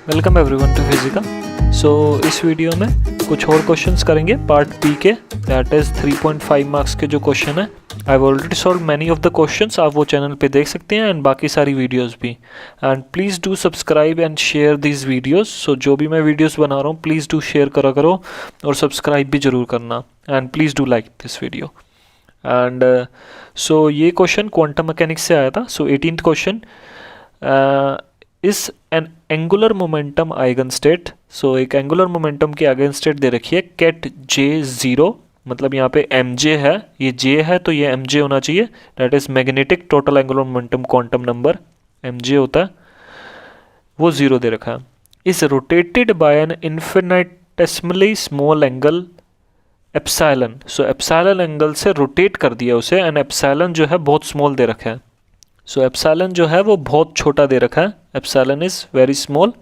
Welcome everyone to Physica. So इस video में कुछ और क्वेश्चंस करेंगे पार्ट बी के, दैट इज़ 3.5 मार्क्स के जो क्वेश्चन है। I have already solve many of the questions, आप वो चैनल पे देख सकते हैं एंड बाकी सारी वीडियोस भी। And please do subscribe and share this videos. So जो भी मैं वीडियोस बना रहा हूँ प्लीज़ डू शेयर करा करो और सब्सक्राइब भी ज़रूर करना, and please do like this video. And so ये क्वेश्चन क्वांटम मैकेनिक्स से आया था। So 18th question is an angular momentum eigen state. So एक एंगुलर मोमेंटम की आइगन स्टेट दे रखी है कैट J0, मतलब यहाँ पे mj है, ये j है तो ये mj होना चाहिए, that is magnetic total angular momentum quantum number mj होता है, वो 0 दे रखा है। Is rotated by an infinitesimally small angle epsilon. So epsilon angle से रोटेट कर दिया उसे, एंड एप्सिलॉन जो है बहुत स्मॉल दे रखा है। सो एप्सिलॉन जो है वो बहुत छोटा दे रखा है, epsilon is very small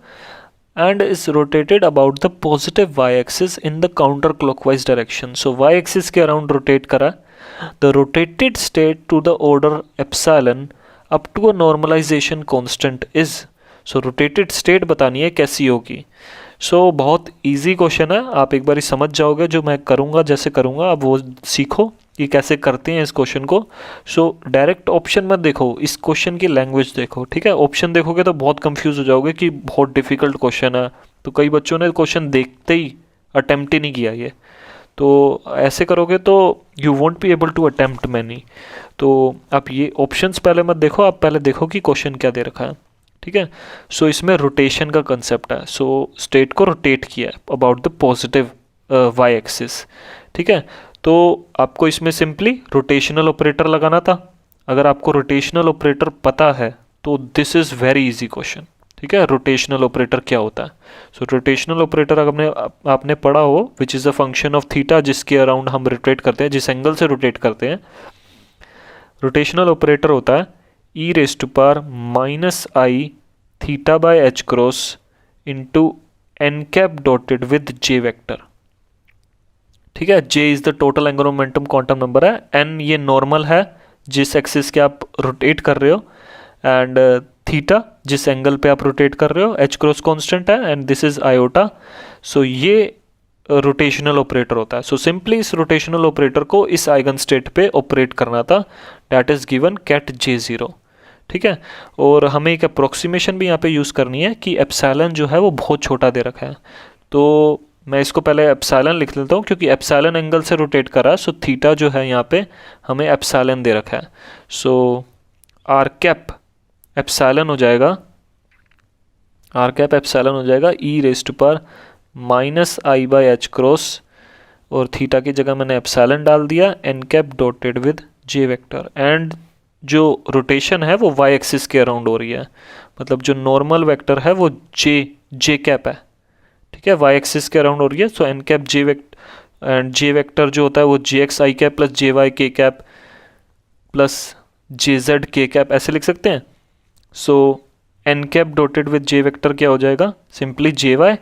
and is rotated about the positive Y axis in the counter clockwise direction. So Y axis के अराउंड रोटेट करा। The rotated state to the order epsilon up to a normalization constant is. So rotated state बतानी है कैसी होगी। सो बहुत easy question है, आप एक बार समझ जाओगे, जो मैं करूँगा जैसे करूँगा आप वो सीखो कि कैसे करते हैं इस क्वेश्चन को। सो डायरेक्ट ऑप्शन मत देखो, इस क्वेश्चन की लैंग्वेज देखो, ठीक है। ऑप्शन देखोगे तो बहुत कंफ्यूज हो जाओगे कि बहुत डिफिकल्ट क्वेश्चन है, तो कई बच्चों ने क्वेश्चन देखते ही अटेम्प्ट ही नहीं किया ये। तो ऐसे करोगे तो you won't be able to attempt many. तो आप ये ऑप्शंस पहले मत देखो, आप पहले देखो कि क्वेश्चन क्या दे रखा है, ठीक है। सो इसमें रोटेशन का कंसेप्ट है। सो स्टेट को रोटेट किया है about the positive Y axis, ठीक है। तो आपको इसमें सिंपली रोटेशनल ऑपरेटर लगाना था। अगर आपको रोटेशनल ऑपरेटर पता है तो this is very easy question, ठीक है। रोटेशनल ऑपरेटर क्या होता है? सो रोटेशनल ऑपरेटर अगर आपने पढ़ा हो, विच is a function of theta, जिसके अराउंड हम रोटेट करते हैं, जिस एंगल से रोटेट करते हैं, रोटेशनल ऑपरेटर होता है e raise to power -i theta by h cross into n cap dotted with j vector, ठीक है। j is the total angular momentum quantum number है, n ये नॉर्मल है जिस एक्सिस के आप रोटेट कर रहे हो, एंड थीटा जिस एंगल पे आप रोटेट कर रहे हो, h क्रॉस कांस्टेंट है, एंड दिस इज आयोटा। सो ये रोटेशनल ऑपरेटर होता है। सो सिंपली इस रोटेशनल ऑपरेटर को इस आइगन स्टेट पे ऑपरेट करना था, that is given cat J0, ठीक है। और हमें एक अप्रोक्सीमेशन भी यहाँ पे यूज़ करनी है कि एप्सिलॉन जो है वो बहुत छोटा दे रखा है। तो मैं इसको पहले एप्सिलॉन लिख लेता हूँ, क्योंकि एप्सिलॉन एंगल से रोटेट कर रहा है। सो थीटा जो है यहाँ पे हमें एप्सिलॉन दे रखा है। सो आर कैप एप्सिलॉन हो जाएगा, आर कैप एप्सिलॉन हो जाएगा e raise to power -i by h cross, और थीटा की जगह मैंने एप्सिलॉन डाल दिया, n cap dotted with j vector. And जो रोटेशन है वो y एक्सिस के अराउंड हो रही है, मतलब जो नॉर्मल वेक्टर है वो j कैप है, ठीक है, y एक्सिस के अराउंड हो रही है। सो n cap j vector, and j vector जो होता है वो jx i cap plus jy k cap plus jz k cap, ऐसे लिख सकते हैं। सो n cap dotted with j vector क्या हो जाएगा? Simply jy।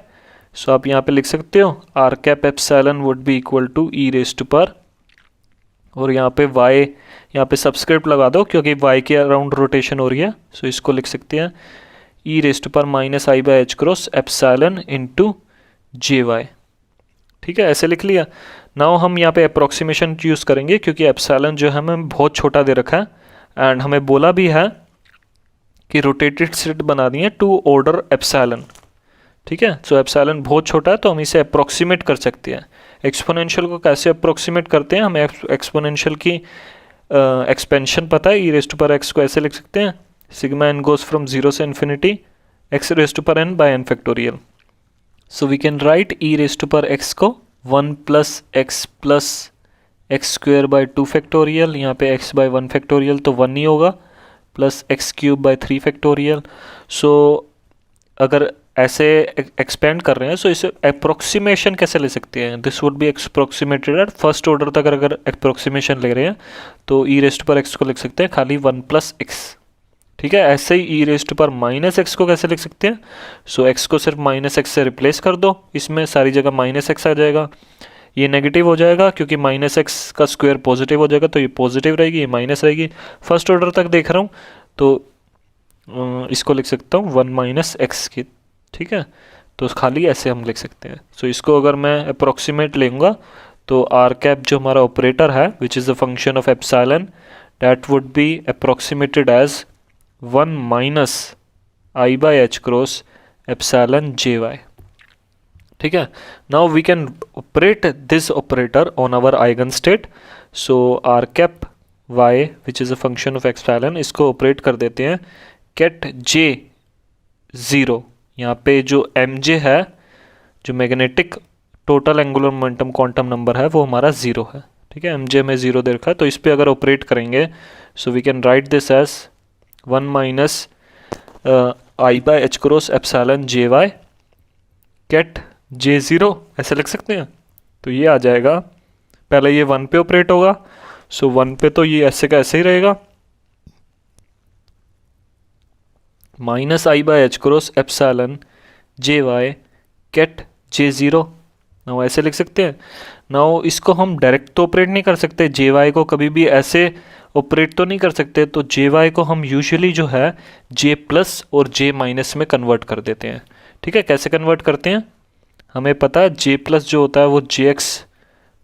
सो आप यहाँ पे लिख सकते हो r cap epsilon would be equal to e raise to power, और यहाँ पे y, यहाँ पे सब्सक्रिप्ट लगा दो क्योंकि y के अराउंड रोटेशन हो रही है। सो इसको लिख सकते हैं e raise to power -i by h cross epsilon into jy, ठीक है, ऐसे लिख लिया। नाउ हम यहाँ पे अप्रोक्सीमेशन यूज़ करेंगे, क्योंकि एप्सिलॉन जो है हमें बहुत छोटा दे रखा है, एंड हमें बोला भी है कि रोटेटेड स्टेट बना दी है टू ऑर्डर एप्सिलॉन, ठीक है। सो एप्सिलॉन बहुत छोटा है तो हम इसे अप्रोक्सीमेट कर सकते हैं। एक्सपोनेंशियल को कैसे अप्रोक्सीमेट करते हैं? हमें एक्सपोनेंशियल की एक्सपेंशन पता है, e raise to power x को ऐसे लिख सकते हैं, सिग्मा n गोज फ्रॉम 0 से infinity x raise to power n by n factorial. So we can write e raise to power x को 1 plus x square by 2 factorial, यहाँ पे x bye 1 factorial तो 1 ही होगा, plus x cube by 3 factorial. So अगर ऐसे expand कर रहे हैं, सो इसे अप्रोक्सीमेशन कैसे ले सकते हैं? This would be approximated at first order तक। अगर अप्रोक्सीमेशन ले रहे हैं तो e raise to power x को लिख सकते हैं खाली 1 प्लस x, ठीक है। ऐसे ही e raise to power -x को कैसे लिख सकते हैं? सो x को सिर्फ -x से रिप्लेस कर दो, इसमें सारी जगह -x आ जाएगा, ये नेगेटिव हो जाएगा क्योंकि -x का स्क्वायर पॉजिटिव हो जाएगा, तो ये पॉजिटिव रहेगी, ये माइनस रहेगी। फर्स्ट ऑर्डर तक देख रहा हूँ तो इसको लिख सकता हूँ 1 माइनस एक्स की, ठीक है। तो खाली ऐसे हम लिख सकते हैं। सो इसको अगर मैं अप्रोक्सीमेट लूँगा तो आर कैप जो हमारा ऑपरेटर है which is the function of epsilon, that would be approximated as 1 minus I by H cross epsilon J Y, ठीक है। Now we can operate this operator on our eigen state. So R cap Y which is a function of epsilon, इसको operate कर देते हैं cat J zero. यहाँ पे जो M जे है, जो magnetic total angular momentum quantum number है, वो हमारा ज़ीरो है, ठीक है। एम जे में ज़ीरो दे रखा है, तो इस पर अगर ऑपरेट करेंगे so we can write this as 1 minus I by H cross epsilon J Y ket J zero, ऐसे लिख सकते हैं। तो ये आ जाएगा, पहले ये 1 पे ऑपरेट होगा, सो 1 पे तो ये ऐसे का ऐसे ही रहेगा, minus I by H cross epsilon J Y ket J zero. Now ऐसे लिख सकते हैं। नाउ इसको हम डायरेक्ट तो ऑपरेट नहीं कर सकते, जे वाई को कभी भी ऐसे ऑपरेट तो नहीं कर सकते, तो जे वाई को हम यूजुअली जो है जे प्लस और जे माइनस में कन्वर्ट कर देते हैं, ठीक है। कैसे कन्वर्ट करते हैं, हमें पता है जे प्लस जो होता है वो जे एक्स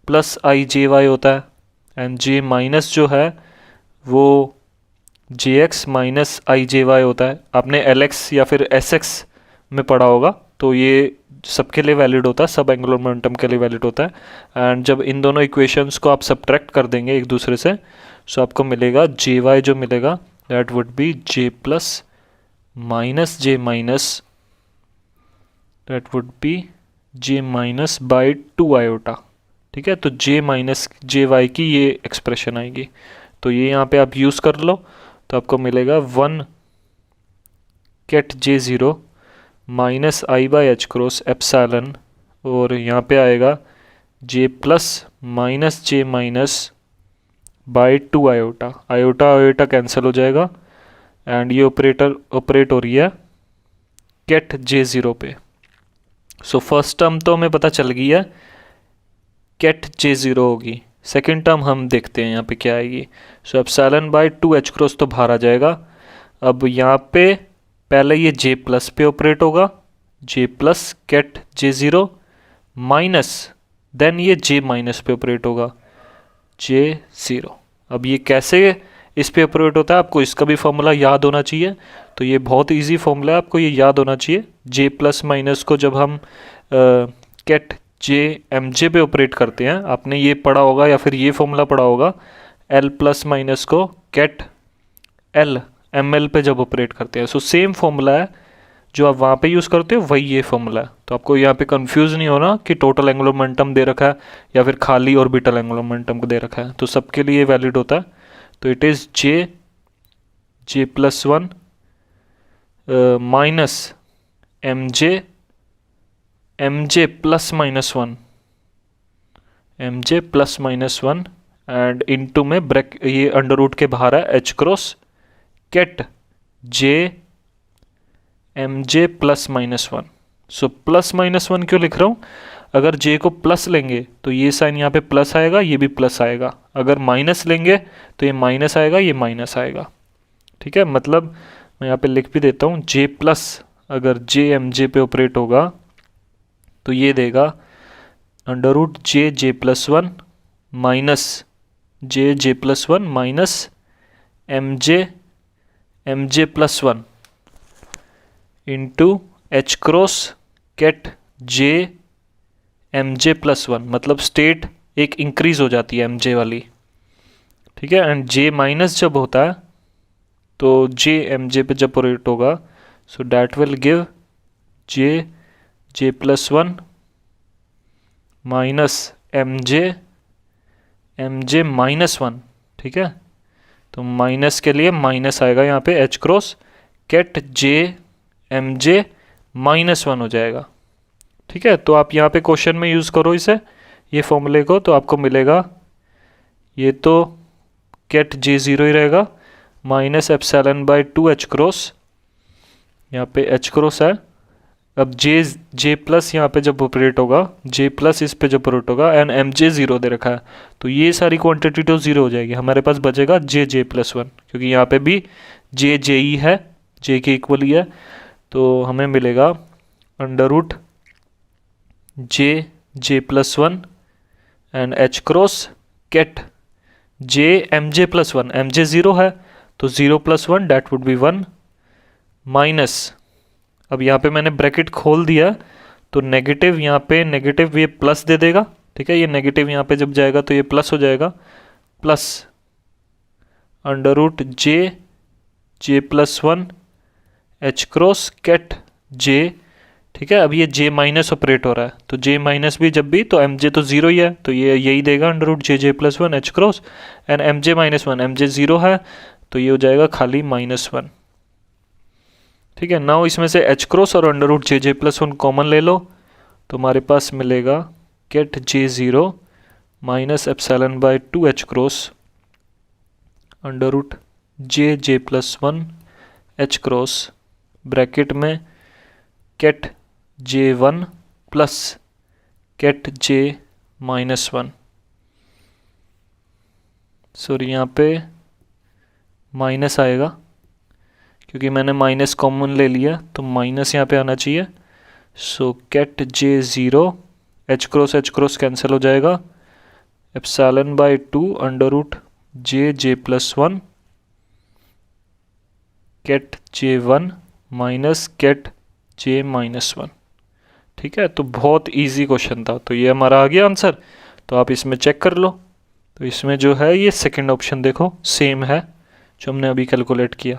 प्लस आई जे वाई होता है, एंड जे माइनस जो है वो जे एक्स माइनस आई जे वाई होता है। आपने एल एक्स या फिर एस एक्स में पढ़ा होगा, तो ये सबके लिए वैलिड होता है, सब एंगुलर मोमेंटम के लिए वैलिड होता है। एंड जब इन दोनों इक्वेशंस को आप सब्ट्रैक्ट कर देंगे एक दूसरे से, सो आपको मिलेगा जे वाई जो मिलेगा that would be J plus minus J minus, that would be J minus by 2 iota, ठीक है। तो जे माइनस जे वाई की ये एक्सप्रेशन आएगी, तो ये यहाँ पे आप यूज़ कर लो, तो आपको मिलेगा 1 ket J zero minus I by H cross epsilon, और यहाँ पे आएगा J plus minus J minus by 2 iota, iota iota cancel हो जाएगा, एंड ये ऑपरेटर ऑपरेट हो रही है कैट जे ज़ीरो पे। सो फर्स्ट टर्म तो हमें पता चल गई है कैट जे ज़ीरो होगी, सेकेंड टर्म हम देखते हैं यहाँ पे क्या आएगी। सो एप्सिलॉन बाई 2 एच क्रॉस तो बाहर आ जाएगा। अब यहाँ पे पहले ये जे प्लस पे ऑपरेट होगा, J plus ket J zero minus, then ये जे माइनस पे ऑपरेट होगा, जे ज़ीरो। अब ये कैसे इस पे ऑपरेट होता है, आपको इसका भी फॉर्मूला याद होना चाहिए। तो ये बहुत इजी फॉर्मूला है, आपको ये याद होना चाहिए। जे प्लस माइनस को जब हम कैट जे एम जे पे ऑपरेट करते हैं, आपने ये पढ़ा होगा या फिर ये फॉर्मूला पढ़ा होगा, एल प्लस माइनस को कैट एल एम एल पे जब ऑपरेट करते हैं। सो सेम फॉर्मूला है जो आप वहाँ पे यूज़ करते हो, वही ये फॉर्मूला है। तो आपको यहाँ पे कंफ्यूज नहीं होना कि टोटल एंगुलर मोमेंटम दे रखा है या फिर खाली ऑर्बिटल एंगुलर मोमेंटम को दे रखा है, तो सबके लिए वैलिड होता है। तो it is J plus 1 minus M J plus minus 1, M J plus minus 1 and into में ब्रैक ये अंडर रूट के बाहर है H cross ket J M J plus minus 1। So plus minus 1 क्यों लिख रहा हूँ, अगर जे को प्लस लेंगे तो ये साइन यहाँ पे प्लस आएगा, ये भी प्लस आएगा, अगर माइनस लेंगे तो ये माइनस आएगा, ये माइनस आएगा, ठीक है। मतलब मैं यहाँ पे लिख भी देता हूँ, जे प्लस अगर जे एम जे पे ऑपरेट होगा तो ये देगा under root J plus 1 minus J plus 1 minus M J plus 1 into H cross ket J M J plus 1, मतलब स्टेट एक इंक्रीज हो जाती है एम जे वाली, ठीक है। एंड जे माइनस जब होता है तो जे एम जे पे जब ऑपरेट होगा, so that will give J plus 1 minus M J minus 1, ठीक है। तो माइनस के लिए माइनस आएगा यहाँ पे, H cross ket J M J minus 1 हो जाएगा, ठीक है। तो आप यहाँ पे क्वेश्चन में यूज़ करो इसे, ये फॉर्मूले को, तो आपको मिलेगा ये तो कैट जे ज़ीरो ही रहेगा minus epsilon by 2 H cross, यहाँ पे एच क्रॉस है अब जे प्लस यहाँ पे जब ऑपरेट होगा, जे प्लस इस पे जब ऑपरेट होगा एंड एम जे ज़ीरो दे रखा है, तो ये सारी क्वांटिटी तो ज़ीरो हो जाएगी, हमारे पास बचेगा जे प्लस वन, क्योंकि यहाँ पे भी जे ही है, जे के इक्वल ही है, तो हमें मिलेगा under root J plus one and H cross ket J plus one, M J zero है तो zero plus one that would be one, minus, अब यहाँ पे मैंने ब्रैकेट खोल दिया तो नेगेटिव, यहाँ पे नेगेटिव ये प्लस दे देगा, ठीक है, ये नेगेटिव यहाँ पे जब जाएगा तो ये प्लस हो जाएगा, plus under root J plus one H cross ket J, ठीक है। अब ये जे माइनस ऑपरेट हो रहा है, तो जे माइनस भी जब भी, तो एम जे तो ज़ीरो ही है, तो ये यही देगा under root J plus one H cross and M J minus one, M J zero है तो ये हो जाएगा खाली माइनस वन, ठीक है। नाउ इसमें से एच क्रॉस और under root J plus one common ले लो, तो हमारे पास मिलेगा ket J zero minus epsilon by two H cross under root J plus one H cross bracket में ket J one plus ket J minus one, sorry यहाँ पे minus आएगा क्योंकि मैंने माइनस कॉमन ले लिया, तो माइनस यहाँ पे आना चाहिए, so ket J zero, H cross cancel हो जाएगा, epsilon by two under root J plus one ket J one minus ket J minus one, ठीक है। तो बहुत इजी क्वेश्चन था, तो ये हमारा आ गया आंसर, तो आप इसमें चेक कर लो, तो इसमें जो है ये सेकंड ऑप्शन देखो सेम है जो हमने अभी कैलकुलेट किया,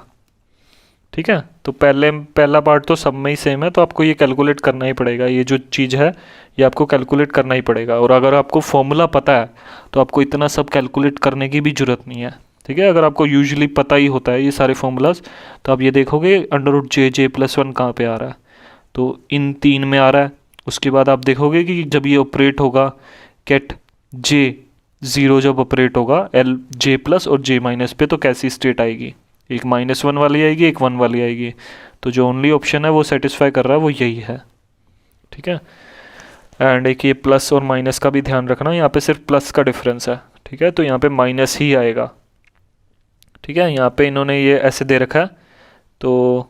ठीक है। तो पहला पार्ट तो सब में ही सेम है, तो आपको ये कैलकुलेट करना ही पड़ेगा, ये जो चीज़ है ये आपको कैलकुलेट करना ही पड़ेगा, और अगर आपको फॉर्मूला पता है तो आपको इतना सब कैलकुलेट करने की भी ज़रूरत नहीं है, ठीक है। अगर आपको यूजुअली पता ही होता है ये सारे फॉर्मूलाज, तो आप ये देखोगे under root J plus one कहाँ पे आ रहा है, तो इन तीन में आ रहा है। उसके बाद आप देखोगे कि जब ये ऑपरेट होगा गेट जे ज़ीरो जब ऑपरेट होगा एल जे प्लस और जे माइनस पे, तो कैसी स्टेट आएगी, एक माइनस वन वाली आएगी, एक वन वाली आएगी, तो जो ओनली ऑप्शन है वो सेटिस्फाई कर रहा है वो यही है, ठीक है। एंड एक ये प्लस और माइनस का भी ध्यान रखना, यहाँ पे सिर्फ प्लस का डिफरेंस है, ठीक है, तो यहाँ पे माइनस ही आएगा, ठीक है। यहाँ पे इन्होंने ये ऐसे दे रखा है, तो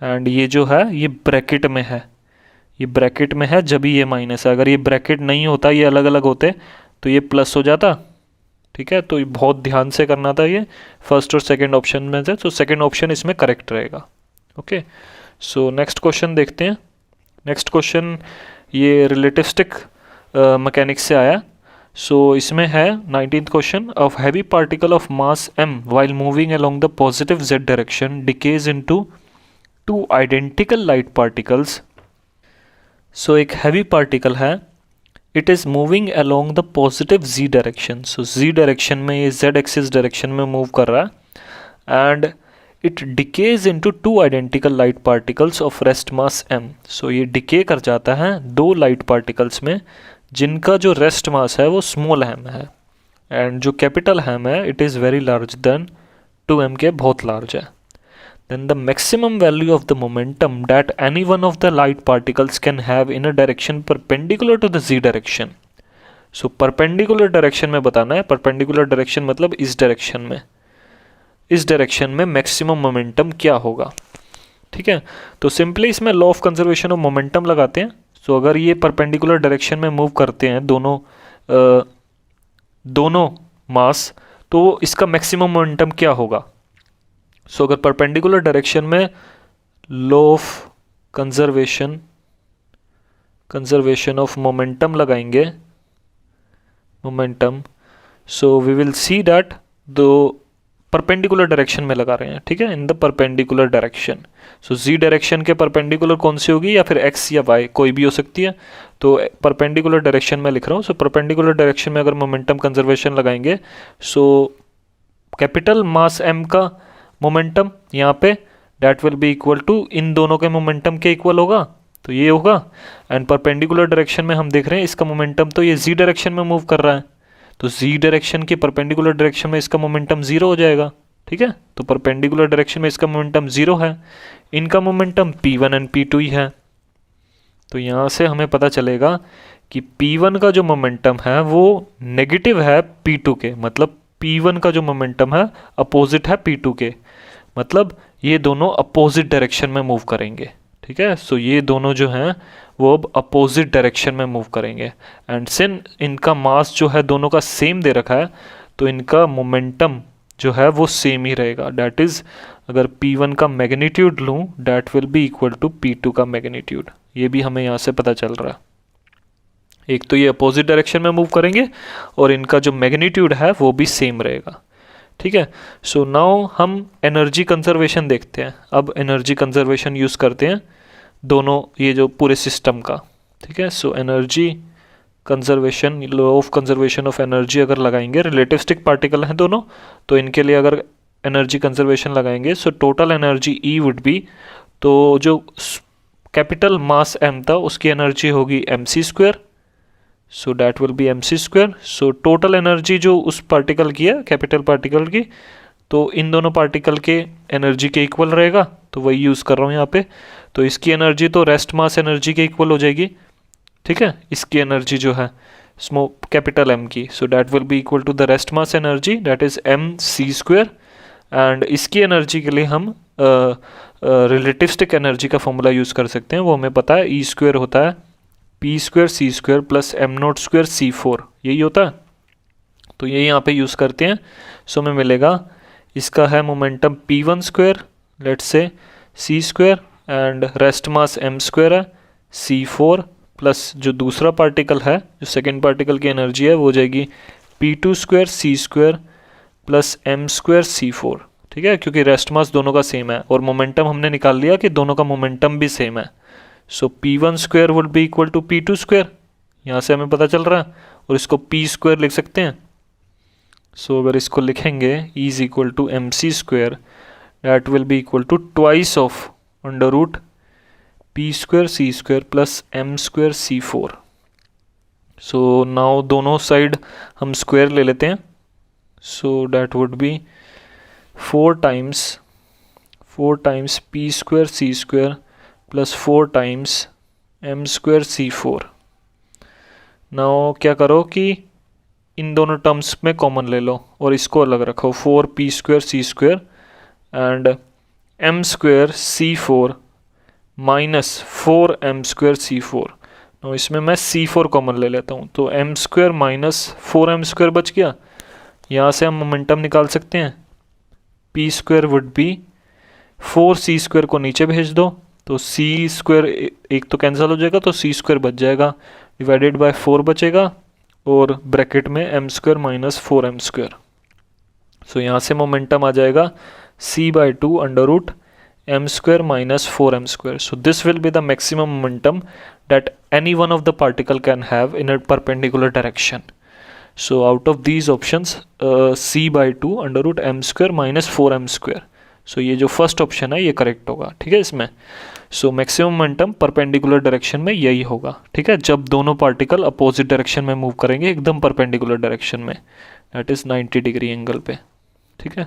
एंड ये जो है ये ब्रैकेट में है, ये ब्रैकेट में है जब ये माइनस है, अगर ये ब्रैकेट नहीं होता, ये अलग अलग होते तो ये प्लस हो जाता, ठीक है। तो ये बहुत ध्यान से करना था ये फर्स्ट और सेकंड ऑप्शन में से, तो सेकंड ऑप्शन इसमें करेक्ट रहेगा, ओके। सो नेक्स्ट क्वेश्चन देखते हैं। नेक्स्ट क्वेश्चन ये रिलेटिविस्टिक मैकेनिक्स से आया, सो इसमें है 19th question, of heavy particle of mass m while moving along the positive z direction decays into two identical light particles। सो एक हैवी पार्टिकल है, it is moving along the positive z direction, so z direction में ये z axis direction में move कर रहा है, and it decays into two identical light particles of rest mass m। सो ये decay कर जाता है दो लाइट पार्टिकल्स में जिनका जो रेस्ट मास है वो स्मॉल m है, एंड जो कैपिटल m है it is very large than 2m के बहुत लार्ज है। Then the maximum value of the momentum that any one of the light particles can have in a direction perpendicular to the z direction। So perpendicular direction में बताना है, perpendicular direction मतलब इस direction में, इस direction में maximum momentum क्या होगा, ठीक है। तो simply इसमें law of conservation of momentum लगाते हैं। So अगर ये perpendicular direction में move करते हैं दोनों मास, तो इसका maximum momentum क्या होगा। सो अगर परपेंडिकुलर डायरेक्शन में law of conservation of momentum लगाएंगे, momentum, so we will see that दो परपेंडिकुलर डायरेक्शन में लगा रहे हैं, ठीक है, in the perpendicular direction. So G direction के परपेंडिकुलर कौन सी होगी, या फिर एक्स या वाई कोई भी हो सकती है, तो परपेंडिकुलर डायरेक्शन में लिख रहा हूँ। सो परपेंडिकुलर डायरेक्शन में अगर मोमेंटम कंजर्वेशन लगाएंगे, सो कैपिटल मास m का मोमेंटम यहाँ पे that will be equal to इन दोनों के मोमेंटम के इक्वल होगा, तो ये होगा। एंड परपेंडिकुलर डायरेक्शन में हम देख रहे हैं इसका मोमेंटम तो ये जी डायरेक्शन में मूव कर रहा है, तो जी डायरेक्शन की परपेंडिकुलर डायरेक्शन में इसका मोमेंटम जीरो हो जाएगा, ठीक है। तो परपेंडिकुलर डायरेक्शन में इसका मोमेंटम 0 है, इनका मोमेंटम P1 एंड P2 ही है। तो यहाँ से हमें पता चलेगा कि P1 का जो मोमेंटम है वो नेगेटिव है P2 के, मतलब P1 का जो मोमेंटम है अपोजिट है P2 के, मतलब ये दोनों अपोजिट डायरेक्शन में मूव करेंगे। ठीक है, सो ये दोनों जो हैं वो अब अपोजिट डायरेक्शन में मूव करेंगे। एंड सिंस इनका मास जो है दोनों का सेम दे रखा है, तो इनका मोमेंटम जो है वो सेम ही रहेगा। डैट इज़ अगर P1 का मैग्नीट्यूड लूँ that will be equal to P2 का मैग्नीट्यूड। ये भी हमें यहाँ से पता चल रहा है। एक तो ये अपोजिट डायरेक्शन में मूव करेंगे और इनका जो मैग्नीट्यूड है वो भी सेम रहेगा। ठीक है, सो नाउ हम एनर्जी कंजर्वेशन देखते हैं। अब एनर्जी कंजर्वेशन यूज़ करते हैं दोनों ये जो पूरे सिस्टम का। ठीक है, so energy conservation, law of conservation of energy अगर लगाएंगे, रिलेटिविस्टिक पार्टिकल हैं दोनों, तो इनके लिए अगर एनर्जी कंजर्वेशन लगाएंगे so total energy E would be, तो जो कैपिटल मास M था उसकी एनर्जी होगी mc², so that will B mc²। So total energy जो उस पार्टिकल की है, कैपिटल पार्टिकल की, तो इन दोनों पार्टिकल के एनर्जी के इक्वल रहेगा, तो वही यूज़ कर रहा हूँ यहाँ पे। तो इसकी एनर्जी तो रेस्ट मास एनर्जी के इक्वल हो जाएगी। ठीक है, इसकी एनर्जी जो है कैपिटल M की, so that will be equal to the rest mass energy, that is mc²। And इसकी एनर्जी के लिए हम रिलेटिविस्टिक एनर्जी का फॉर्मूला यूज़ कर सकते हैं, वो हमें पता है E² होता है P² C² plus m02 C4, यही होता है। तो ये यहाँ पे यूज़ करते हैं। सो हमें मिलेगा, इसका है momentum P1², let's say C² and rest mass m² है C4, प्लस जो दूसरा पार्टिकल है, जो सेकेंड पार्टिकल की एनर्जी है वो हो जाएगी P2² C² plus m² C4। ठीक है, क्योंकि रेस्ट मास दोनों का सेम है और मोमेंटम हमने निकाल लिया कि दोनों का मोमेंटम भी सेम है। So P1² would be equal to P2², यहाँ से हमें पता चल रहा है, और इसको P² लिख सकते हैं। सो अगर इसको लिखेंगे E is equal to mc², that will be equal to twice of under root P² C² plus m² C4। So now दोनों साइड हम स्क्वायर ले लेते हैं, so that would be 4 times P² C² plus 4 times m² C4। Now क्या करो कि इन दोनों terms में कॉमन ले लो और इसको अलग रखो, 4P² C² and m² C4 minus 4m² C4। Now इसमें मैं C4 कॉमन ले लेता हूँ, तो m² माइनस 4m² बच गया। यहाँ से हम मोमेंटम निकाल सकते हैं, P² वुड बी 4C² को नीचे भेज दो, तो C² एक तो कैंसिल हो जाएगा, तो C² बच जाएगा, डिवाइडेड बाय 4 बचेगा और ब्रैकेट में m² माइनस 4m²। सो यहाँ से मोमेंटम आ जाएगा c/2 under root m² minus 4m²। So this will be the maximum momentum that any one of the particle can have in a perpendicular direction. So out of these options c/2 under root m² minus 4m²। So ये जो first option है ये correct होगा। ठीक है, इसमें so maximum momentum perpendicular direction में यही होगा। ठीक है, जब दोनों पार्टिकल अपोजिट डायरेक्शन में मूव करेंगे एकदम परपेंडिकुलर डायरेक्शन में, दैट इज़ 90 डिग्री एंगल पे। ठीक है,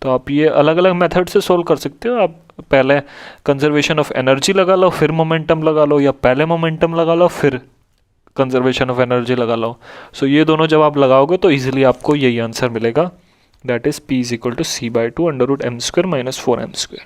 तो आप ये अलग अलग मेथड से सोल्व कर सकते हो। आप पहले कंजर्वेशन ऑफ एनर्जी लगा लो, फिर मोमेंटम लगा लो, या पहले मोमेंटम लगा लो फिर कंजर्वेशन ऑफ एनर्जी लगा लो। सो ये दोनों जब आप लगाओगे तो इजीली आपको यही आंसर मिलेगा, that is P is equal to c/2 under root m² minus 4m²।